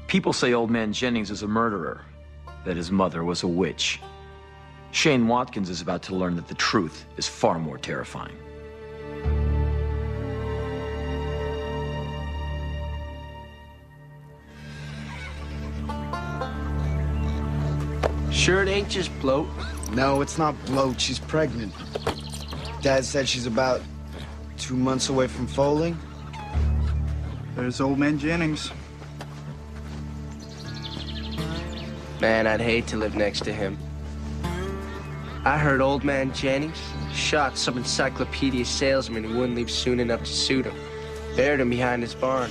People say old man Jennings is a murderer, that his mother was a witch. Shane Watkins is about to learn that the truth is far more terrifying. Sure it ain't just bloat? No, it's not bloat. She's pregnant. Dad said she's about 2 months away from foaling. There's old man Jennings. Man, I'd hate to live next to him. I heard old man Jennings shot some encyclopedia salesman who wouldn't leave soon enough to suit him. Buried him behind his barn.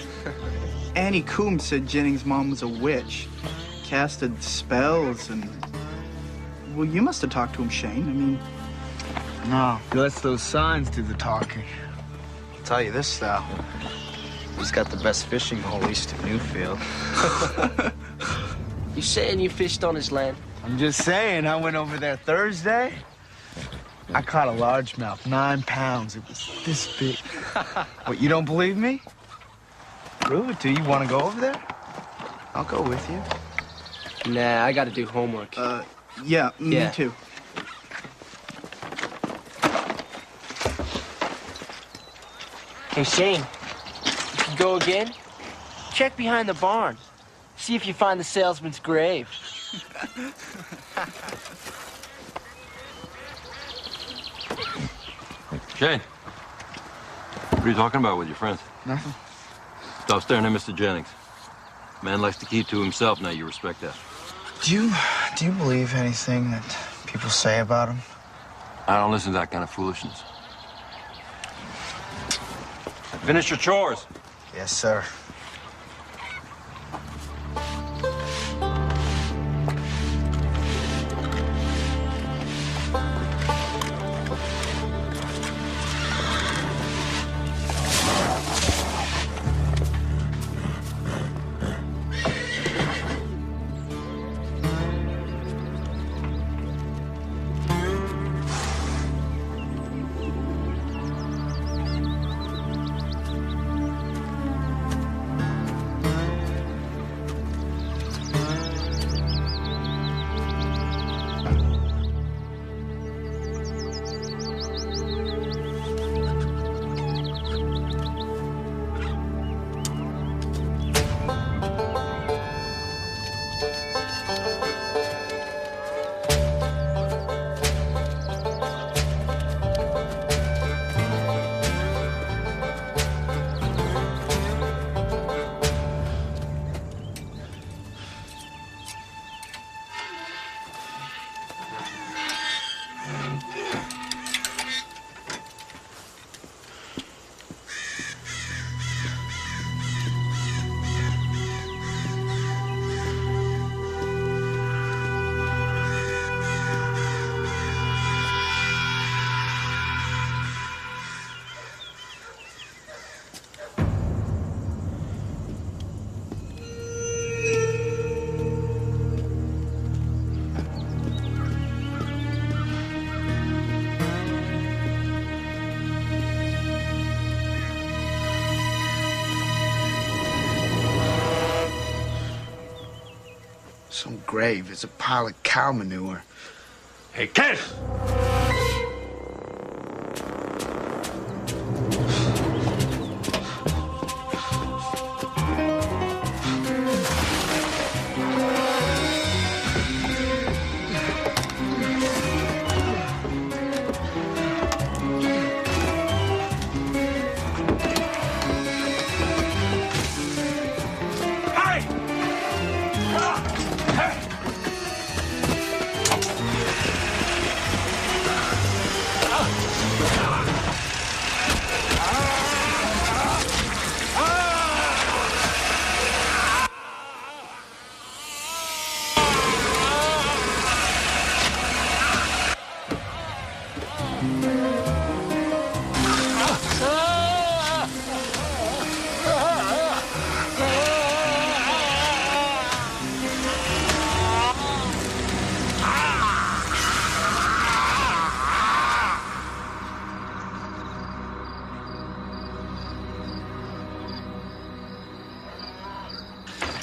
Annie Coombs said Jennings' mom was a witch. Casted spells and... Well, you must have talked to him, Shane. I mean... No, he lets those signs do the talking. I'll tell you this, though. He's got the best fishing hole east of Newfield. You saying you fished on his land? I'm just saying, I went over there Thursday. I caught a largemouth, 9 pounds. It was this big. What, you don't believe me? Prove it to you. Want to go over there? I'll go with you. Nah, I gotta do homework. Yeah, me too. Hey, Shane, if you go again, check behind the barn. See if you find the salesman's grave. Shane, what are you talking about with your friends? Nothing. Stop staring at Mr. Jennings. Man likes to keep to himself. Now you respect that. Do you believe anything that people say about him? I don't listen to that kind of foolishness. Finish your chores. Yes, sir. Some grave is a pile of cow manure. Hey, Ken!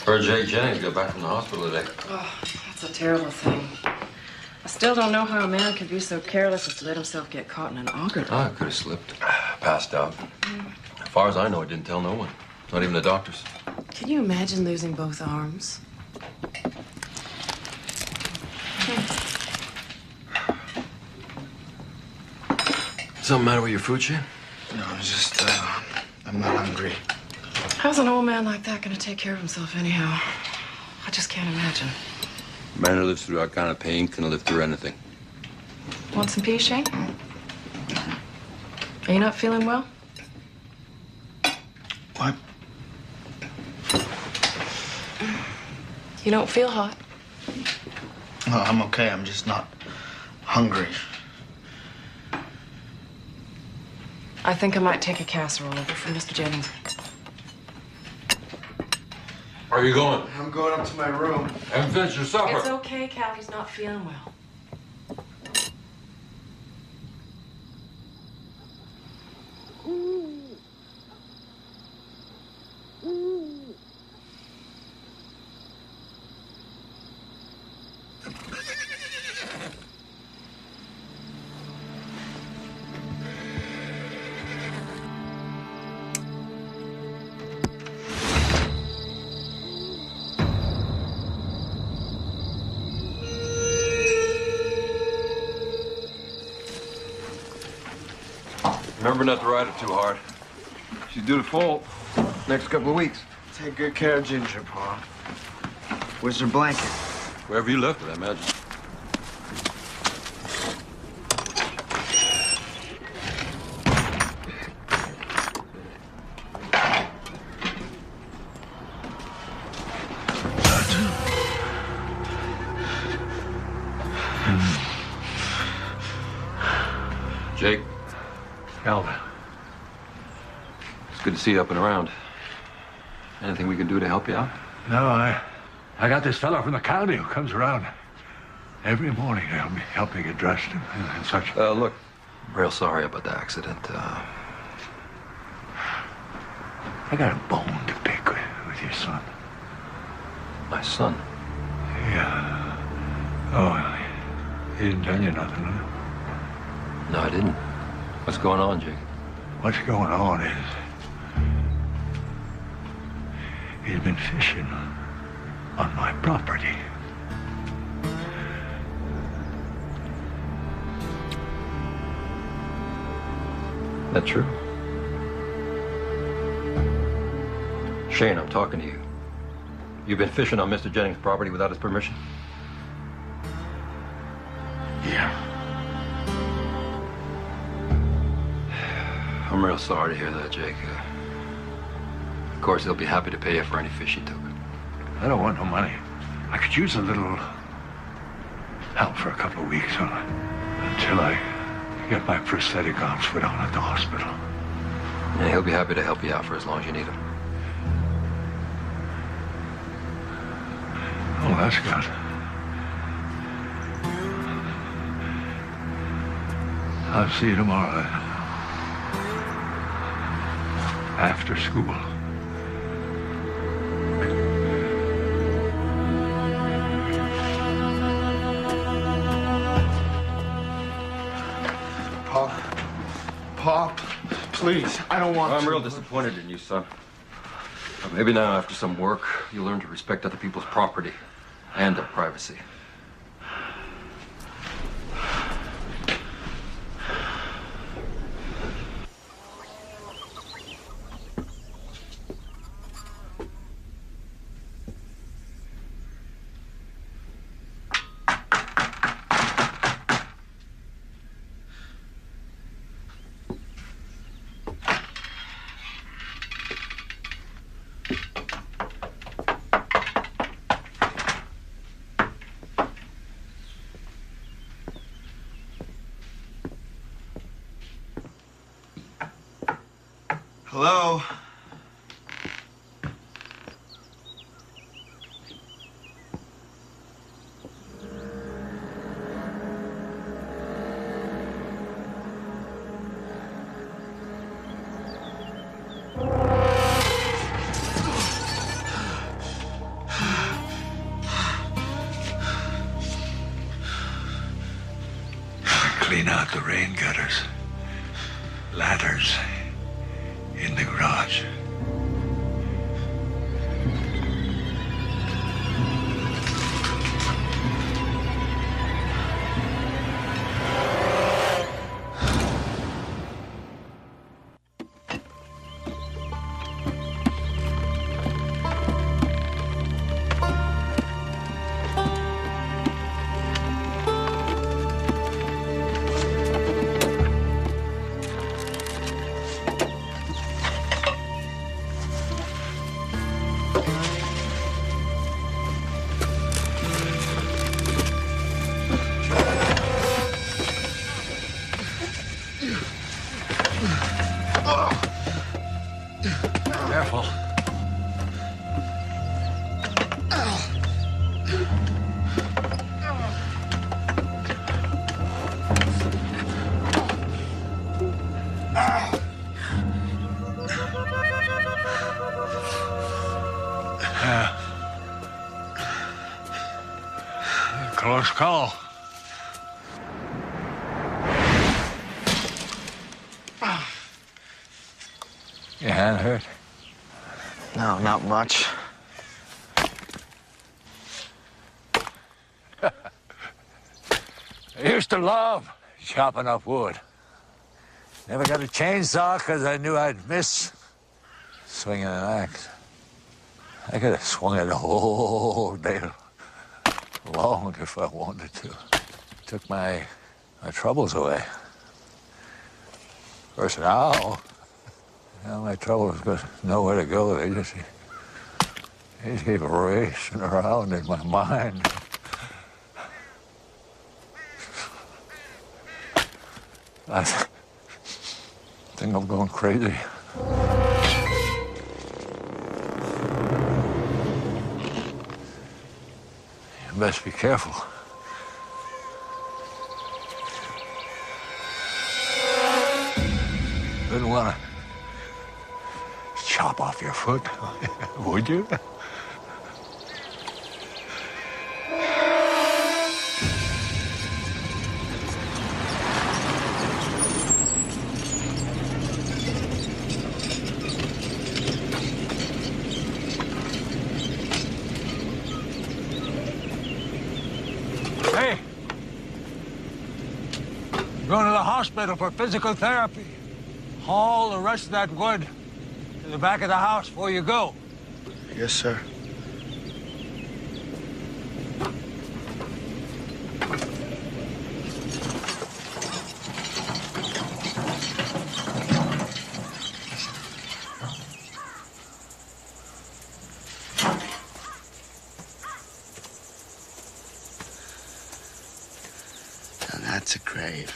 Heard Jake Jennings got back from the hospital today. Oh, that's a terrible thing. I still don't know how a man could be so careless as to let himself get caught in an auger. I could have slipped. Passed out. As far as I know, I didn't tell no one. Not even the doctors. Can you imagine losing both arms? Something matter with your food, Shane? No, I'm not hungry. How's an old man like that gonna take care of himself anyhow? I just can't imagine. A man who lives through that kind of pain can live through anything. Want some peas, Shane? Are you not feeling well? What? You don't feel hot. No, I'm okay. I'm just not hungry. I think I might take a casserole over for Mr. Jennings. Where are you going? I'm going up to my room. Haven't finished your supper. It's okay, Cal. He's not feeling well. Remember not to ride it too hard. She's due to fall next couple of weeks. Take good care of Ginger, Pa. Where's her blanket? Wherever you left it, I imagine. Jake. Calvin. It's good to see you up and around. Anything we can do to help you out? No, I got this fellow from the county who comes around every morning to help me get dressed and such. Look, I'm real sorry about the accident. I got a bone to pick with your son. My son. Yeah. Oh, he didn't tell you nothing, huh? No, I didn't. What's going on, Jake? What's going on is he's been fishing on my property. That true? Shane, I'm talking to you. You've been fishing on Mr. Jennings' property without his permission? Yeah. I'm real sorry to hear that, Jake. Of course, he'll be happy to pay you for any fish he took. I don't want no money. I could use a little help for a couple of weeks until I get my prosthetic arms put on at the hospital. Yeah, he'll be happy to help you out for as long as you need him. Oh, that's good. I'll see you tomorrow then. After school. Pa, please, I don't want to. I'm real disappointed in you, son. But maybe now, after some work, you'll learn to respect other people's property and their privacy. Hello? clean out the rain gutters. Ladders in the garage. Careful. Close call. Your hand hurt? No, not much. I used to love chopping up wood. Never got a chainsaw because I knew I'd miss swinging an axe. I could have swung it all day long if I wanted to. Took my troubles away. Of course, now my troubles got nowhere to go. They just keep racing around in my mind. I think I'm going crazy. You best be careful. Wouldn't want to chop off your foot, would you? Hey, going to the hospital for physical therapy. Haul the rest of that wood to the back of the house before you go. Yes, sir. Now that's a grave.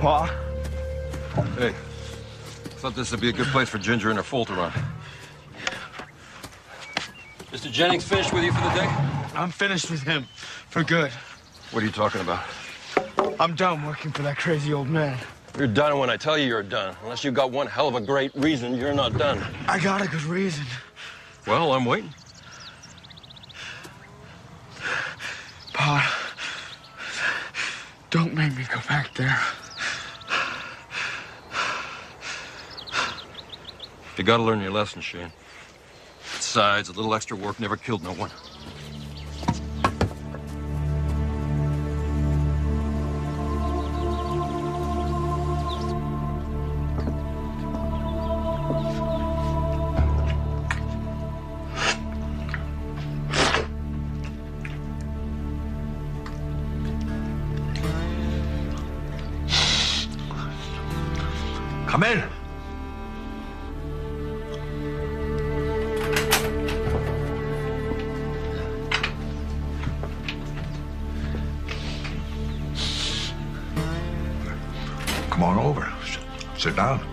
Pa? Hey, thought this would be a good place for Ginger and her fool to run. Mr. Jennings finished with you for the day? I'm finished with him. For good. What are you talking about? I'm done working for that crazy old man. You're done when I tell you you're done. Unless you've got one hell of a great reason, you're not done. I got a good reason. Well, I'm waiting. Pa, don't make me go back there. You gotta learn your lesson, Shane. Besides, a little extra work never killed no one. Come in. Come on over. Sit down.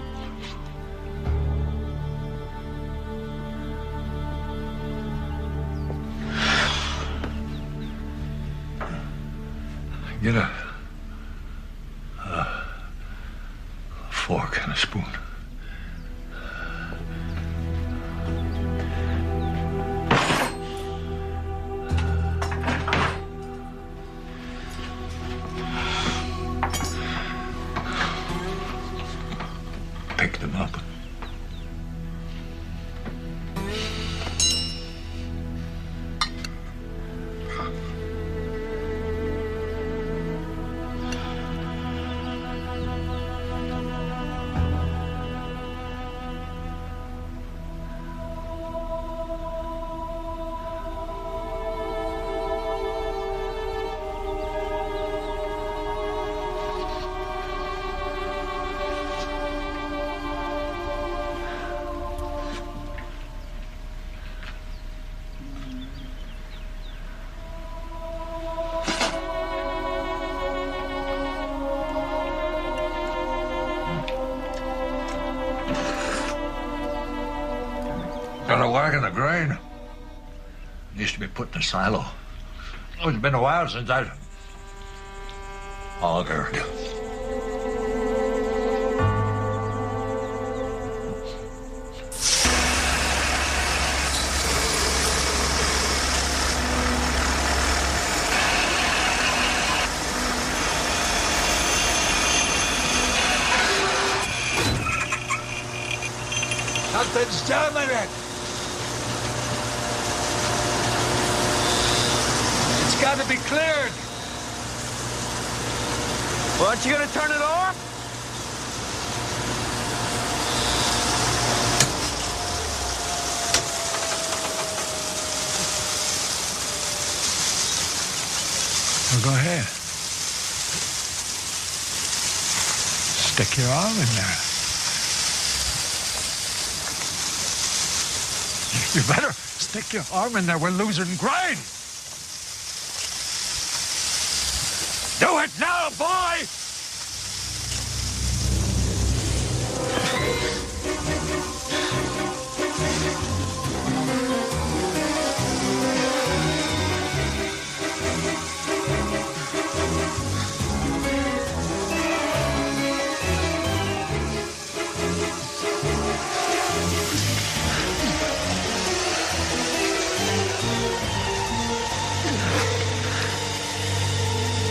Get a fork and a spoon. Pick them up. Got a wagon of grain. Used to be put in a silo. Oh, it's been a while since I've augured. Something's jamming it. It's got to be cleared. Well, aren't you gonna turn it off? Well, go ahead. Stick your arm in there. You better stick your arm in there. We're losing grain. Do it now, boy!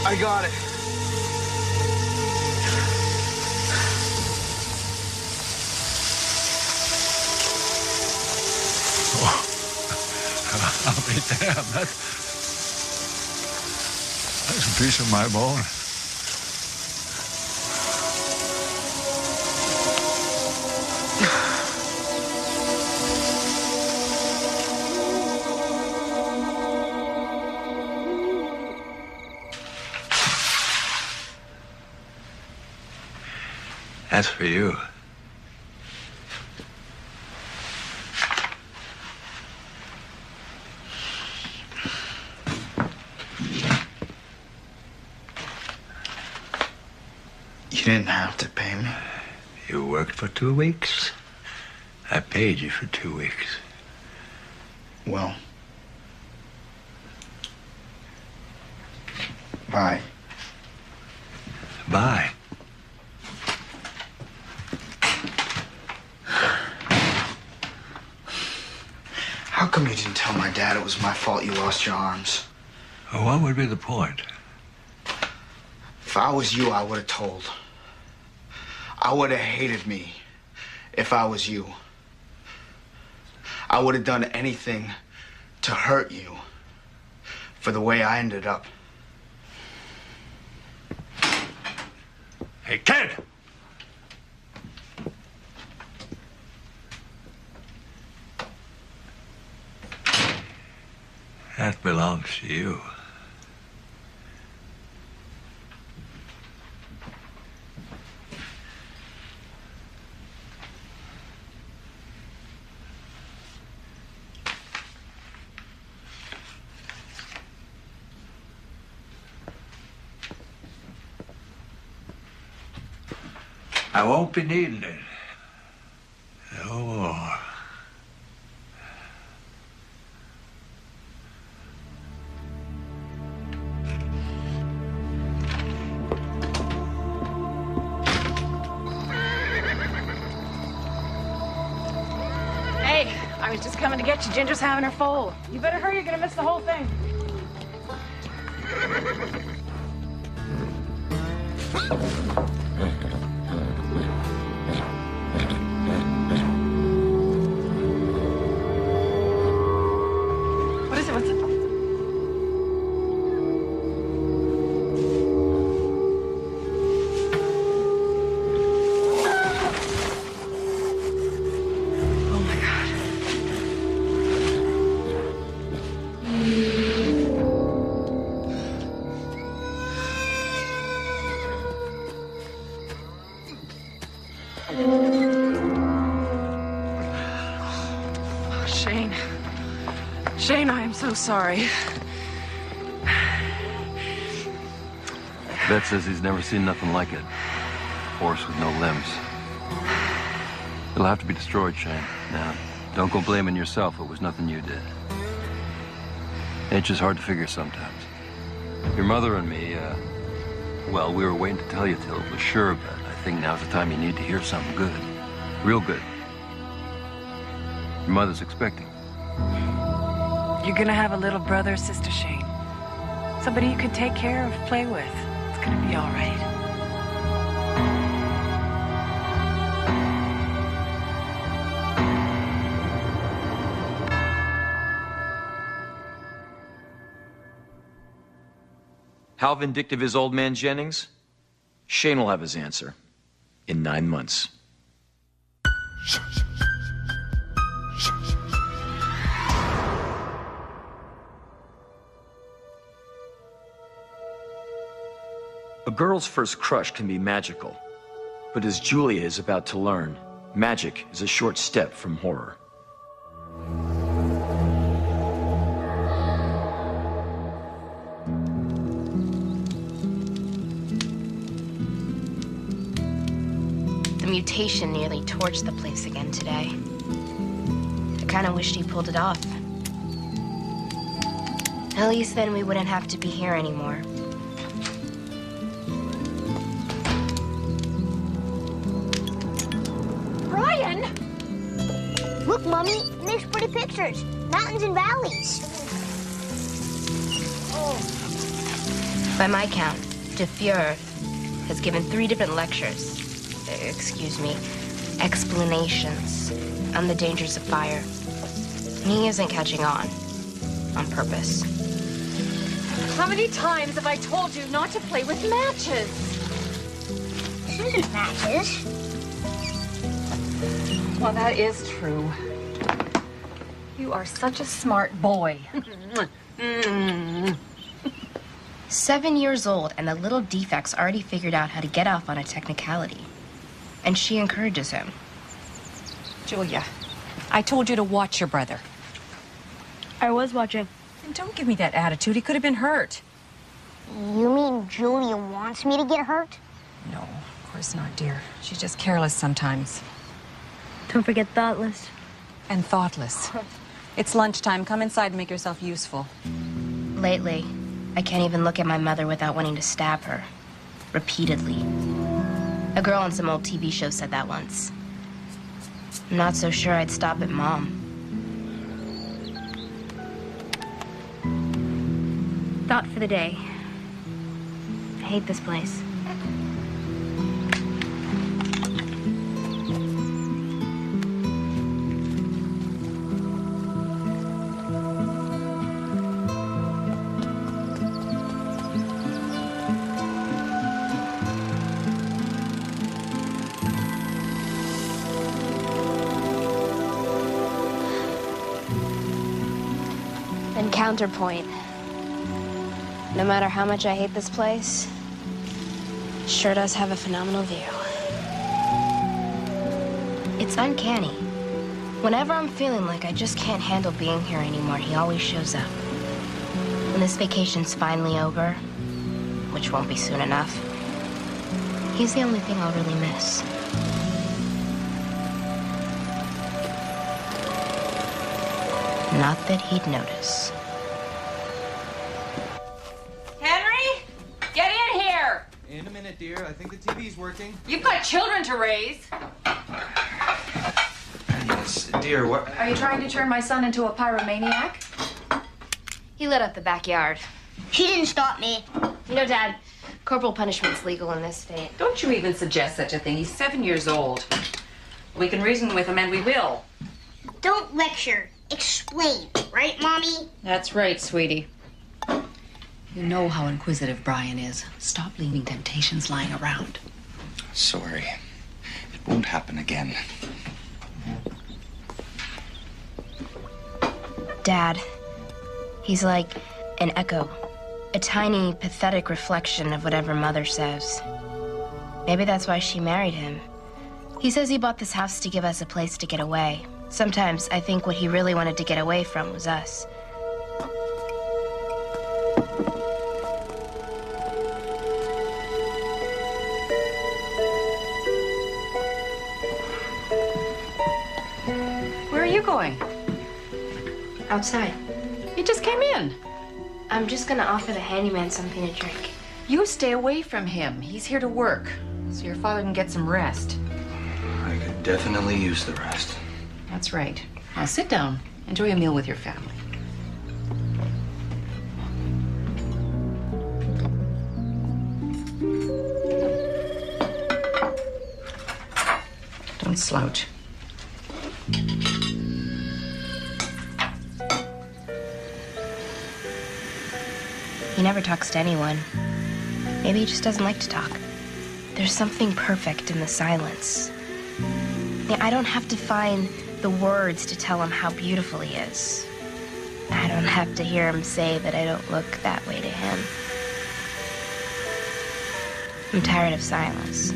I got it. I'll be damned. That's a piece of my bone. That's for you. You didn't have to pay me. You worked for 2 weeks. I paid you for 2 weeks. Well. Bye. Bye. How come you didn't tell my dad it was my fault you lost your arms? Well, what would be the point? If I was you, I would have told. I would have hated me if I was you. I would have done anything to hurt you for the way I ended up. Hey, kid! That belongs to you. I won't be needing it. No more. Hey, I was just coming to get you. Ginger's having her foal. You better hurry, you're gonna miss the whole thing. What is it? What's it? Oh my God. Oh, Shane. Shane, I am so sorry. Vet says he's never seen nothing like it. Horse with no limbs. It'll have to be destroyed, Shane. Now, don't go blaming yourself. It was nothing you did. It's just hard to figure sometimes. Your mother and me, well, we were waiting to tell you till it was sure, but I think now's the time you need to hear something good. Real good. Your mother's expecting. You're gonna have a little brother or sister, Shane. Somebody you can take care of, play with. It's gonna be all right. How vindictive is old man Jennings? Shane will have his answer in 9 months. A girl's first crush can be magical, but as Julia is about to learn, magic is a short step from horror. The mutation nearly torched the place again today. I kind of wished he pulled it off. At least then we wouldn't have to be here anymore. Brian! Look, Mommy, it makes pretty pictures. Mountains and valleys. By my count, De Fuhrer has given 3 different lectures. Excuse me, explanations on the dangers of fire. He isn't catching on purpose. How many times have I told you not to play with matches? This isn't matches. Well, that is true. You are such a smart boy. 7 years old, and the little defect's already figured out how to get off on a technicality. And she encourages him. Julia, I told you to watch your brother. I was watching. And don't give me that attitude. He could have been hurt. You mean Julia wants me to get hurt? No, of course not, dear. She's just careless sometimes. Don't forget thoughtless. And thoughtless. It's lunchtime. Come inside and make yourself useful. Lately, I can't even look at my mother without wanting to stab her. Repeatedly. A girl on some old TV show said that once. I'm not so sure I'd stop at Mom. Thought for the day. I hate this place. And counterpoint. No matter how much I hate this place, it sure does have a phenomenal view. It's uncanny. Whenever I'm feeling like I just can't handle being here anymore, he always shows up. When this vacation's finally over, which won't be soon enough, he's the only thing I'll really miss. Not that he'd notice. Henry, get in here. In a minute, dear. I think the TV's working. You've got children to raise. Yes, dear, what? Are you trying to turn my son into a pyromaniac? He lit up the backyard. He didn't stop me. You know, Dad, corporal punishment's legal in this state. Don't you even suggest such a thing. He's 7 years old. We can reason with him, and we will. Don't lecture. Explain. Right, Mommy? That's right, sweetie. You know how inquisitive Brian is. Stop leaving temptations lying around. Sorry. It won't happen again. Dad, he's like an echo. A tiny, pathetic reflection of whatever Mother says. Maybe that's why she married him. He says he bought this house to give us a place to get away. Sometimes I think what he really wanted to get away from was us. Where are you going? Outside. You just came in. I'm just gonna offer the handyman something to drink. You stay away from him. He's here to work, so your father can get some rest. I could definitely use the rest. That's right. Now sit down. Enjoy a meal with your family. Don't slouch. He never talks to anyone. Maybe he just doesn't like to talk. There's something perfect in the silence. Yeah, I don't have to find the words to tell him how beautiful he is. I don't have to hear him say that I don't look that way to him. I'm tired of silence.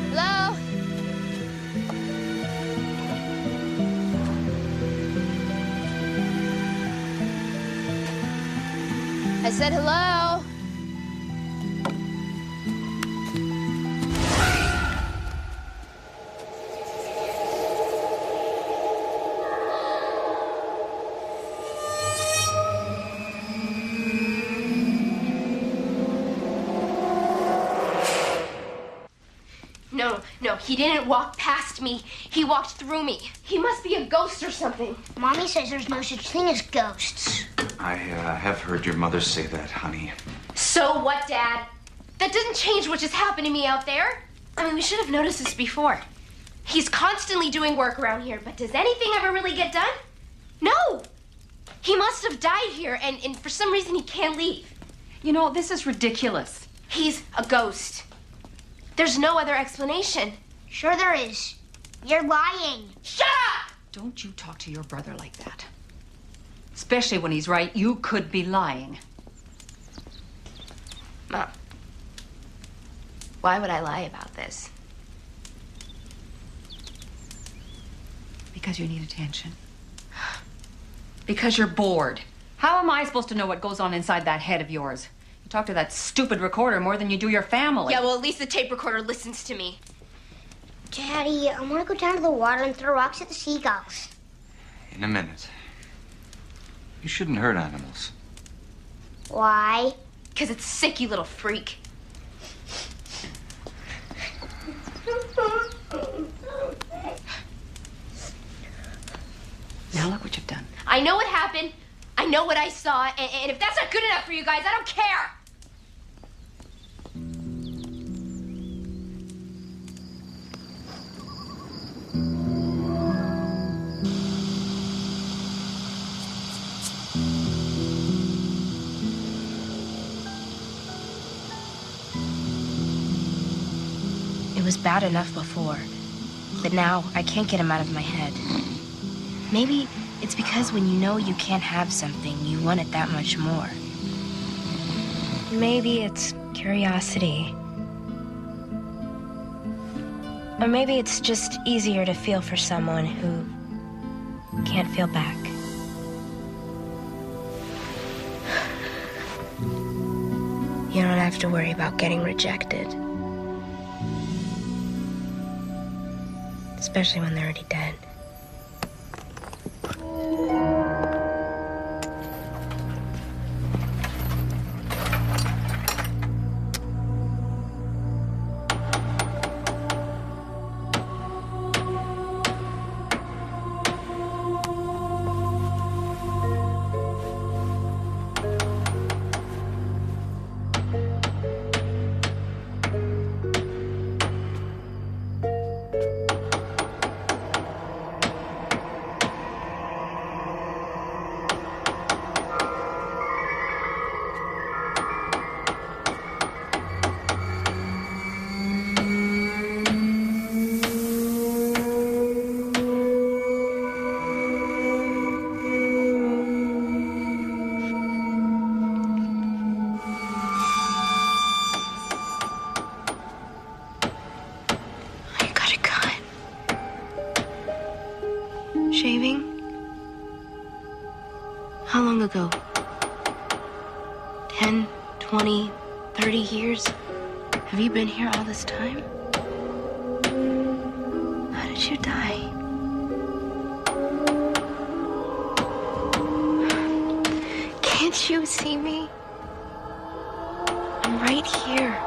Hello? I said hello. No, he didn't walk past me. He walked through me. He must be a ghost or something. Mommy says there's no such thing as ghosts. I have heard your mother say that, honey. So what, Dad? That doesn't change what just happened to me out there. I mean, we should have noticed this before. He's constantly doing work around here, but does anything ever really get done? No. He must have died here, and for some reason he can't leave. You know, this is ridiculous. He's a ghost. There's no other explanation. Sure there is. You're lying. Shut up! Don't you talk to your brother like that. Especially when he's right, you could be lying. Mom, why would I lie about this? Because you need attention. Because you're bored. How am I supposed to know what goes on inside that head of yours? You talk to that stupid recorder more than you do your family. Yeah, well, at least the tape recorder listens to me. Daddy, I want to go down to the water and throw rocks at the seagulls. In a minute. You shouldn't hurt animals. Why? Because it's sick, you little freak. Now look what you've done. I know what happened. I know what I saw. And if that's not good enough for you guys, I don't care. It was bad enough before, but now I can't get him out of my head. Maybe it's because when you know you can't have something, you want it that much more. Maybe it's curiosity. Or maybe it's just easier to feel for someone who can't feel back. You don't have to worry about getting rejected. Especially when they're already dead. Shaving? How long ago? 10, 20, 30 years? Have you been here all this time? How did you die? Can't you see me? I'm right here.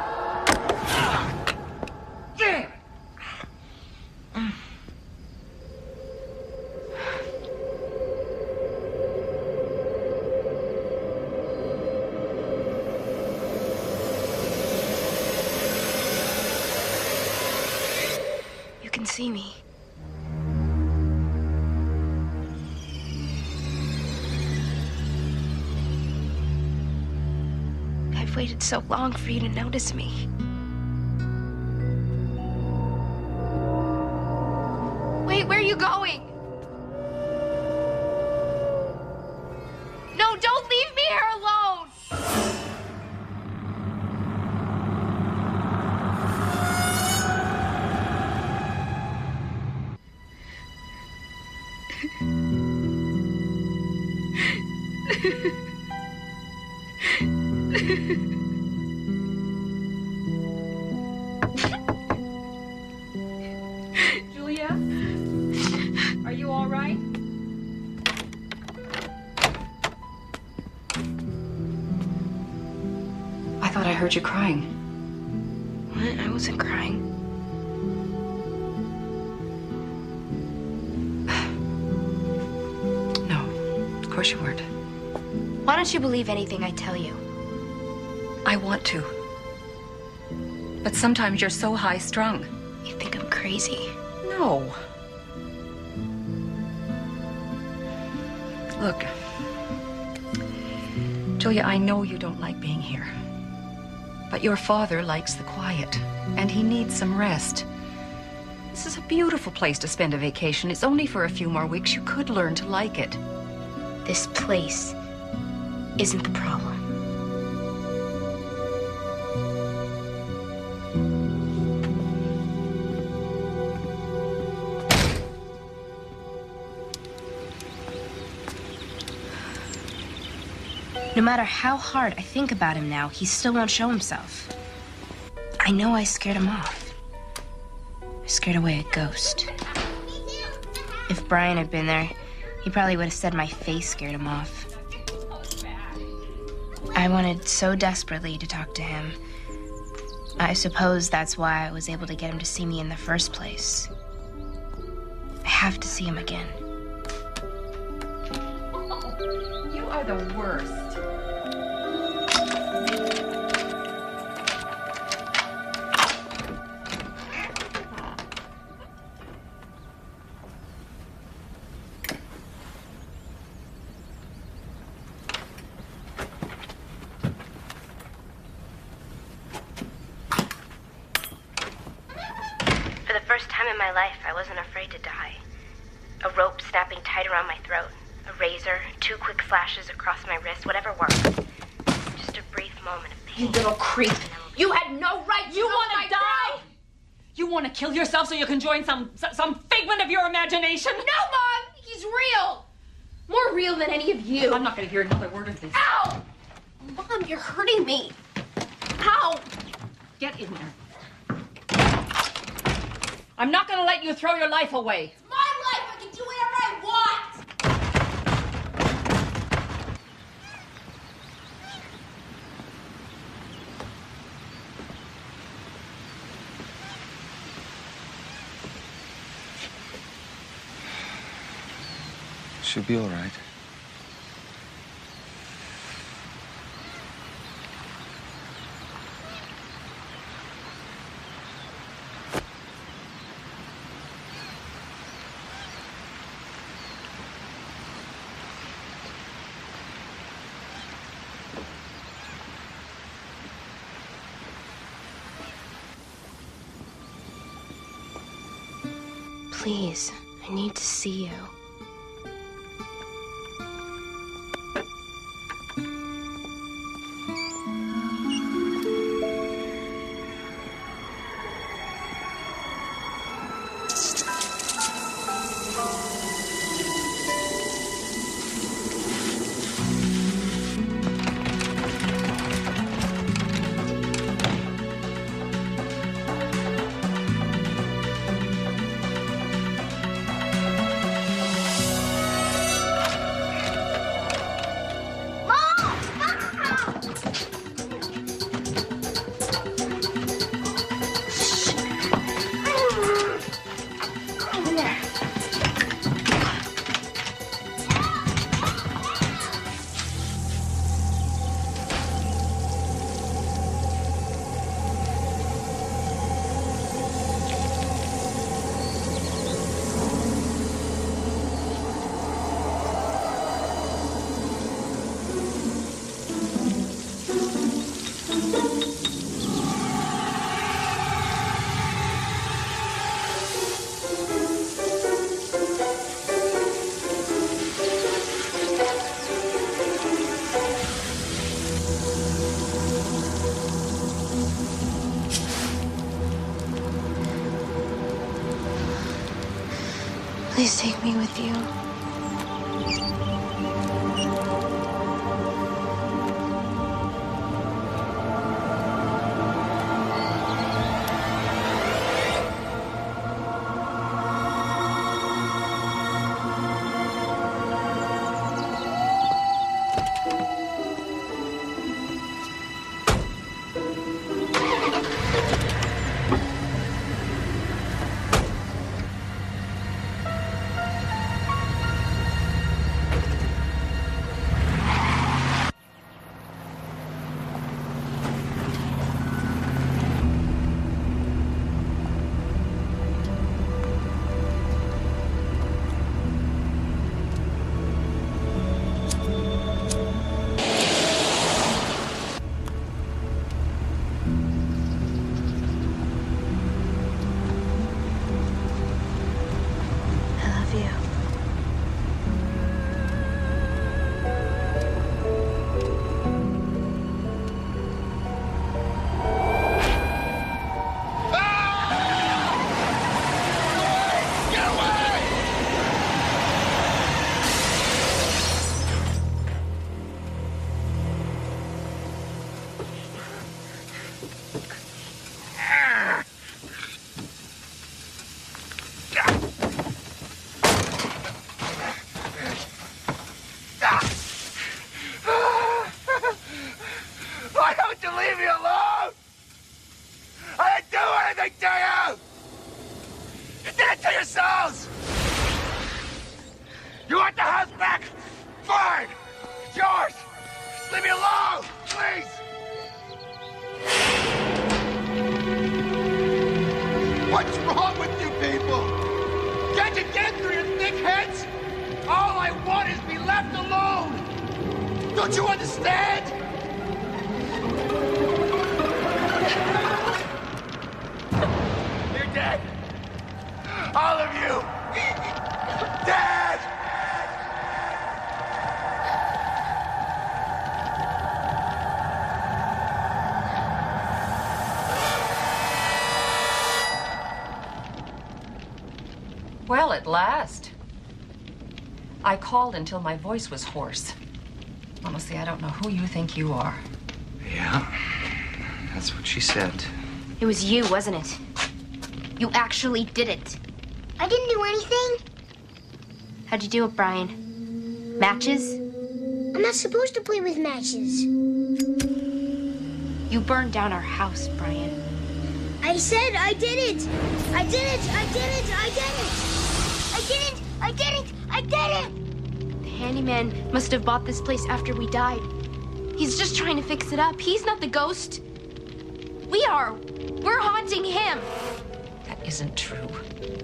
You can see me. I've waited so long for you to notice me. Wait, where are you going? No, don't leave me here alone! Julia? Are you all right? I thought I heard you crying. What? I wasn't crying. No, of course you weren't. Why don't you believe anything I tell you? I want to. But sometimes you're so high-strung. You think I'm crazy? No. Look, Julia, I know you don't like being here. But your father likes the quiet, and he needs some rest. This is a beautiful place to spend a vacation. It's only for a few more weeks. You could learn to like it. This place isn't the problem. No matter how hard I think about him now, he still won't show himself. I know I scared him off. I scared away a ghost. If Brian had been there, he probably would have said my face scared him off. I wanted so desperately to talk to him. I suppose that's why I was able to get him to see me in the first place. I have to see him again. You are the worst. For the first time in my life, I wasn't afraid to die. A rope snapping tight around my throat. A razor, 2 quick slashes across my wrist, whatever worked. Just a brief moment of pain. You little creep. You had no right to You know want my to die? You want to kill yourself so you can join some figment of your imagination? No, Mom! He's real! More real than any of you. I'm not going to hear another word of this. Ow! Mom, you're hurting me. Ow! Get in there. I'm not going to let you throw your life away. It's my life. I can do whatever I want. She'll be all right. Please, I need to see you. Please take me with you. Why don't you leave me alone? I didn't do anything to you! You did it to yourselves! You want the house back? Fine! It's yours! Just leave me alone, please! What's wrong with you people? Can't you get through your thick heads? All I want is be left alone! Don't you understand? You're dead. All of you. Dead! Well, at last. I called until my voice was hoarse. Honestly, I don't know who you think you are. Yeah? That's what she said. It was you, wasn't it? You actually did it. I didn't do anything. How'd you do it, Brian? Matches? I'm not supposed to play with matches. You burned down our house, Brian. I said I did it. I did it. I did it. I did it. I did it. I did it. I did it. The handyman must have bought this place after we died. He's just trying to fix it up. He's not the ghost. We are. We're haunting him. That isn't true.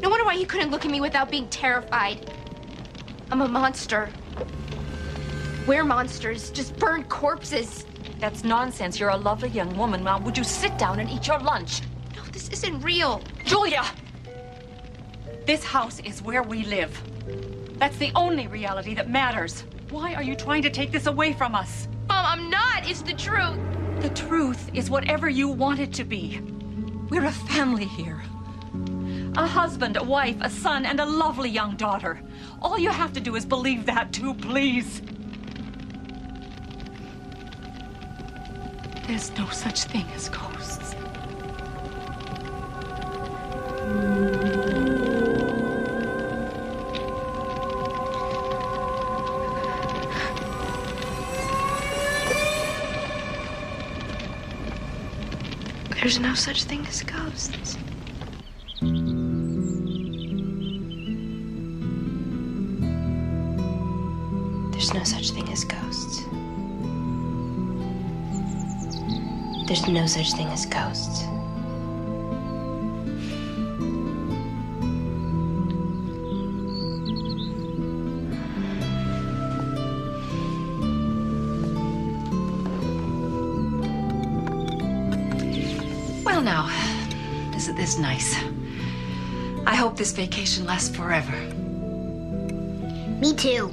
No wonder why he couldn't look at me without being terrified. I'm a monster. We're monsters, just burned corpses. That's nonsense. You're a lovely young woman. Now, would you sit down and eat your lunch? No, this isn't real. Julia! This house is where we live. That's the only reality that matters. Why are you trying to take this away from us? Mom, I'm not. It's the truth. The truth is whatever you want it to be. We're a family here. A husband, a wife, a son, and a lovely young daughter. All you have to do is believe that too, please. There's no such thing as ghosts. There's no such thing as ghosts. There's no such thing as ghosts. There's no such thing as ghosts. Well, now, isn't this nice? I hope this vacation lasts forever. Me too.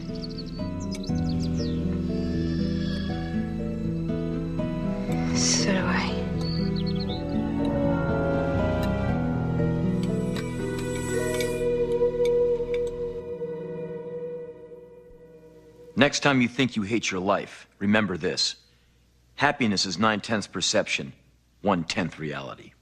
So do I. Next time you think you hate your life, remember this. Happiness is 9/10 perception, 1/10 reality.